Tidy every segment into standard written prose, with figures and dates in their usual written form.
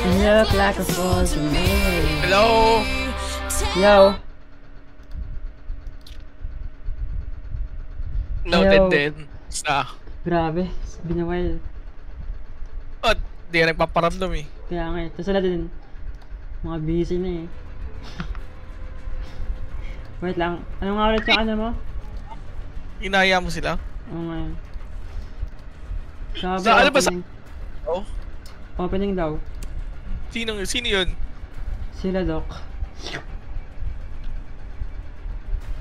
You look like a fool to me. Hello? Yo. Noted Yo. din. Sa. Grabe. Binawal. Oh, di ka nagpaparamdam eh. Kaya nga eh. Tapos wala din. Mga busy na eh. Wait lang. Ano nga ulit yung ano mo? Inaya mo sila? Oo nga yun. Sabi, Sa ano ba sa... opening. Oh? Opening daw. Sino yun? Sila Doc.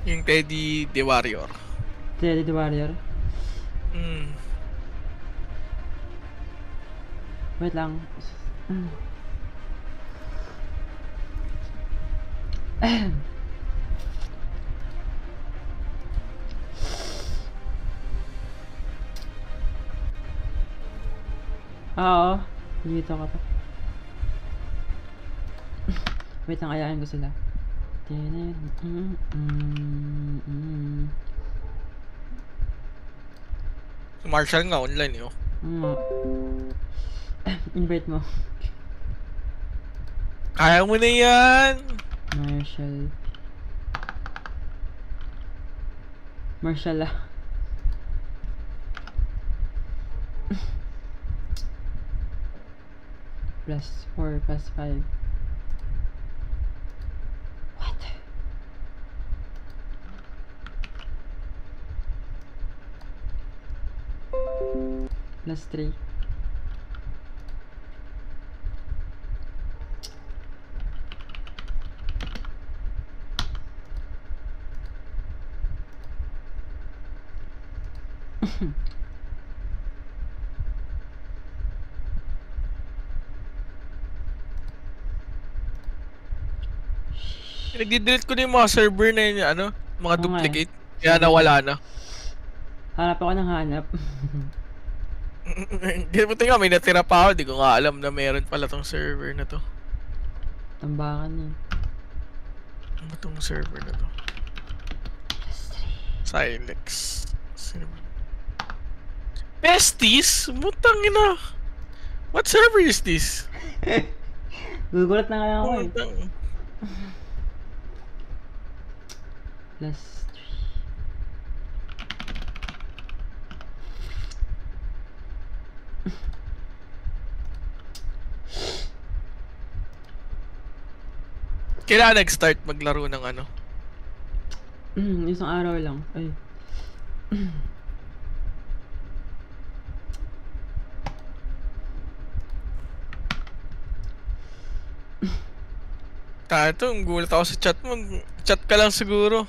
Yung Teddy the Warrior. Teddy the Warrior. Hmm. Wait lang. Oo. Dito ka pa. Wait lang, ayain ko sila. Si Marshall nga online eh. Oh. Invite mo. Kaya mo na yan! Marshall. Marshall ah. +4 +5. What? +3. Nagdi-delete ko na yung mga server na yun, ano, mga Oo nga eh. duplicate. Kaya nawala na. Hanap ako ng hanap. Hindi mo tingnan, may natira pa ako. Di ko nga alam na meron pala tong server na to. Tambakan yun. Ano tong server na to? Silex. Sino ba? Besties? Mutang ina. What server is this? Gugulat na nga ako eh. Mutang. +3. Kailan nag-start maglaro ng ano? Isang araw lang. Ay. Tato, gulat ako sa chat mo. Chat ka lang siguro.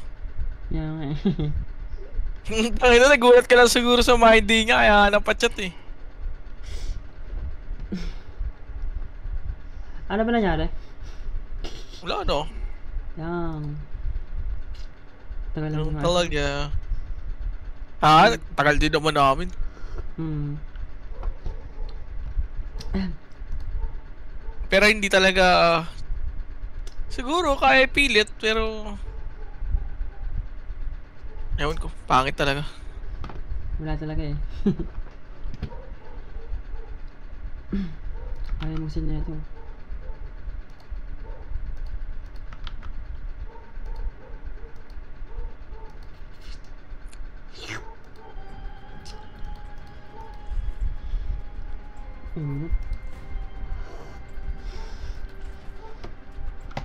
Yan nga eh. Tangina, nagulat ka lang siguro sa mga ID niya, kaya napachat eh. Ano ba nangyari? Wala no. Yan. Tagal lang Ganun naman. talaga. Ah, tagal din naman namin. Pero hindi talaga... siguro kaya pilit, pero... ewan ko, pangit talaga. Wala talaga eh. Ayaw mo sin ito.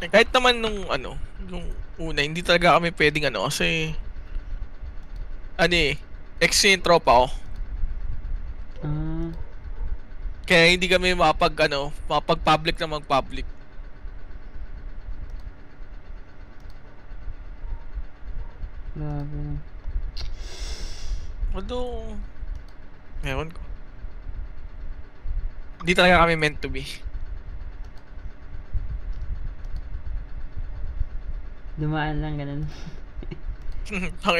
Kahit naman nung ano, nung una, hindi talaga kami pwedeng ano, kasi... ano eh, ex yung tropa ko. Kaya hindi kami mapag-public na mag-public. Grabe. Although, ewan ko. Hindi talaga kami meant to be. Dumaan lang ganun.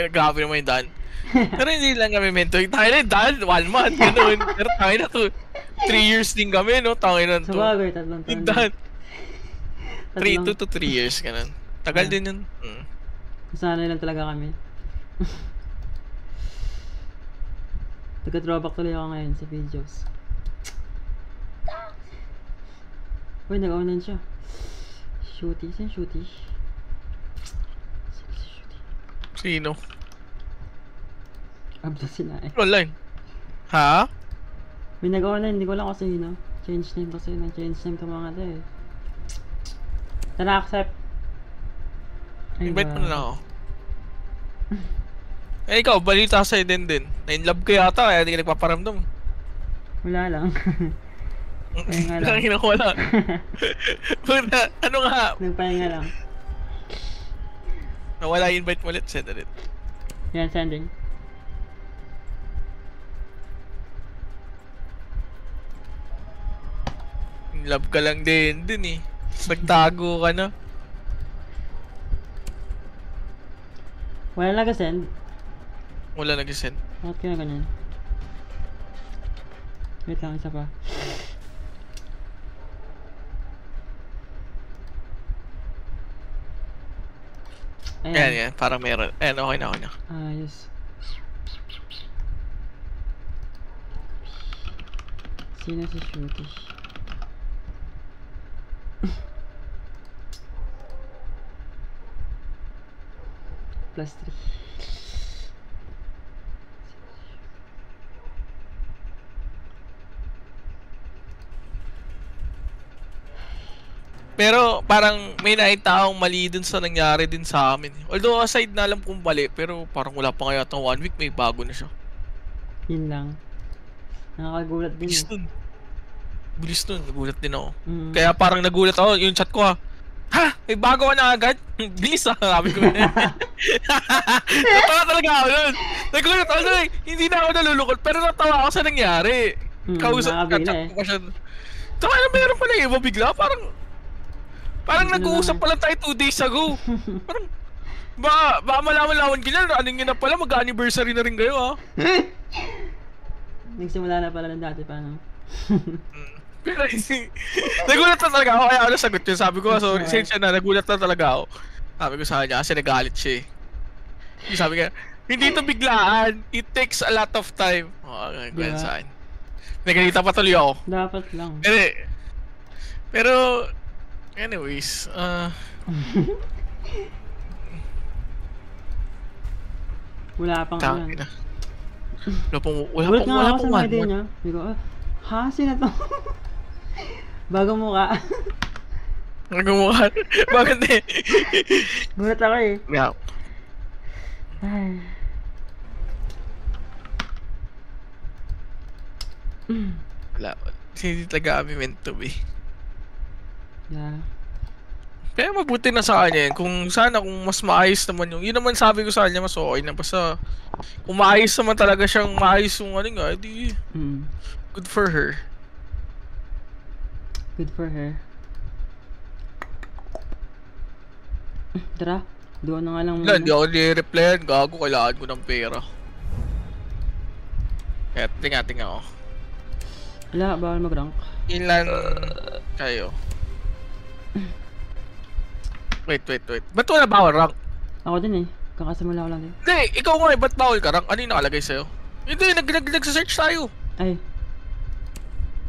Grabe naman yung daan. Pero hindi lang kami meant to be. Tayo na yung daan, 1 month, gano'n. Pero tayo na to, 3 years din kami, no? Tayo na to. Sabagay, 3 taon. Yung daan. 2 to 3 years, gano'n. Tagal din yun. Nasanay lang talaga kami. Taga-throwback tuloy ako ngayon sa videos. Uy, nag-online siya. Shooty, saan shooty? Sino? Abdo sila eh. Online. Ha? May nag-online, hindi ko lang kasi sino. Change name kasi, nag-change name to mga to eh. Tara, accept. Ay, Invite mo wow. na lang ako. Eh ikaw, balita sa'yo din. Na-inlove ka yata, kaya hindi ka nagpaparamdam. Wala lang. Pahinga lang. Nakina ko wala. Ano nga? Nagpahinga lang. Nawala yung invite mo ulit, send ulit. Yan, sending. Inlove ka lang din eh. Nagtago ka na. Wala nag-send. Wala nag-send. Bakit kaya ganyan? Wait lang, isa pa. Yan, para meron. Ayan, okay na. Ayos. Sino si Shooty? Plus 3. Pero parang may nakita akong mali dun sa nangyari din sa amin. Although aside na alam kung mali, pero parang wala pa nga yata 1 week, may bago na siya. Yun lang. Nakakagulat din Bilis eh. nun. Bilis nun, nagulat din ako. Mm. Kaya parang nagulat ako, yung chat ko ha, may bago ka na agad? Bilis sabi ko. Natawa talaga ako nun. Nagulat ako nun, hindi na ako nalulungkot, pero natawa ako sa nangyari. Kausap ka, nakabila chat eh. ko pa siya. Saka na meron pala iba bigla, parang nag-uusap pala tayo 2 days ago. Parang, baka malaman-laman ka niyan, anong yun na pala, mag-anniversary na rin kayo ha. Nagsimula na pala ng dati pa, no? Pero nagulat na talaga ako, kaya ako nasagot yun. Sabi ko, sorry, siya na, nagulat na talaga ako. Sabi ko sa kanya, kasi nagalit siya eh. Sabi ko, hindi ito biglaan, it takes a lot of time. Okay, Diba? sa akin. Nagalita pa tuloy ako. Dapat lang. Pero anyways, Wala pang ano. tangina. Wala pong Gulat nga ako sa mga 1 idea month. niya. Sabi ko, ha? Sino to? Bagong mukha. Nagmumukha. Bakit eh? Gulat ako eh. Yeah. Ay. Wala. Hindi talaga kami meant to be. Yeah. Kaya mabuti na sa kanya yun. Kung sana kung mas maayos naman yung... Yun naman sabi ko sa kanya, mas okay na. Basta kung maayos naman talaga siyang maayos yung ano nga, di good for her. Good for her. Tara, doon na nga lang Wala, hindi ako ni-replyan. Gago, kailangan ko ng pera. Kaya tingnan ko. Wala, bawal mag-rank. Ilan kayo? Wait. Ba't wala bawal rank? Ako din eh. Kakasimula ko lang din. Hindi, ikaw nga eh, ba't bawal ka rank? Ano yung nakalagay sa'yo? Hindi, nagsa-search tayo. Ay,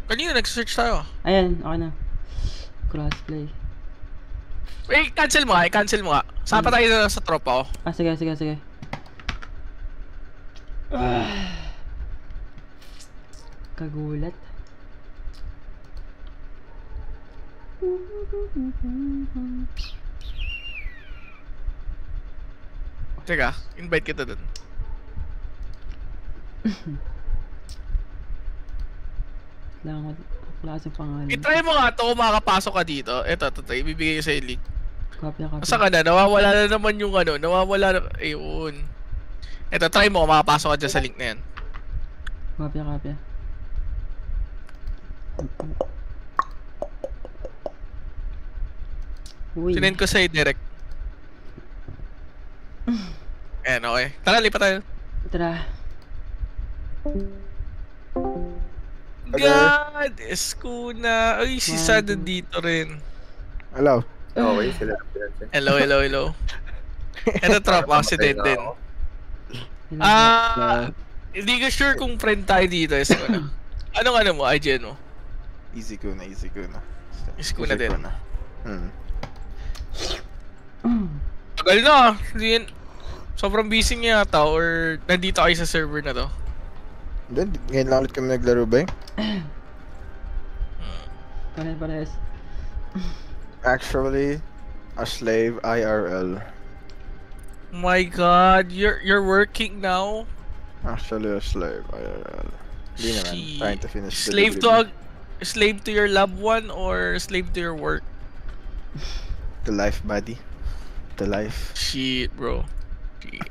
Kanina nagsa-search tayo. ayan, okay na. Crossplay. Eh, cancel mo nga. Sapa tayo sa tropa ko. Ah, sige. Kagulat. Teka, invite kita dun. Kailangan ko klase pangalan. I-try mo nga to kung makakapasok ka dito. Ito, ibibigay ko sa link. Kopya. Asa ka na? Nawawala na naman yung ano. Ayun. Ito, try mo kung makapasok ka dyan sa link na yan. Kopya. Uy. Sinend ko sa'yo direct. Ayan, okay. Tara, lipat tayo. Tara. God, Eskuna. Ay, si Sada dito rin. Hello. Okay, sila. Hello. Ito, tropa, si Denden. Hindi ko sure kung friend tayo dito, Eskuna. Anong mo, IGN mo? Easy ko na, easy ko na. Easy ko na din. Hmm. Tagal na. Sobrang busy niya yata or nandito kayo sa server na to. Then, ngayon lang ulit kami naglaro ba eh? Pares. Actually, a slave IRL. My God, you're working now? Actually, a slave IRL. Hindi naman, Shit. trying to finish the Slave delivery. slave to your loved one or slave to your work? The life, buddy. The life. Shit, bro. Shit.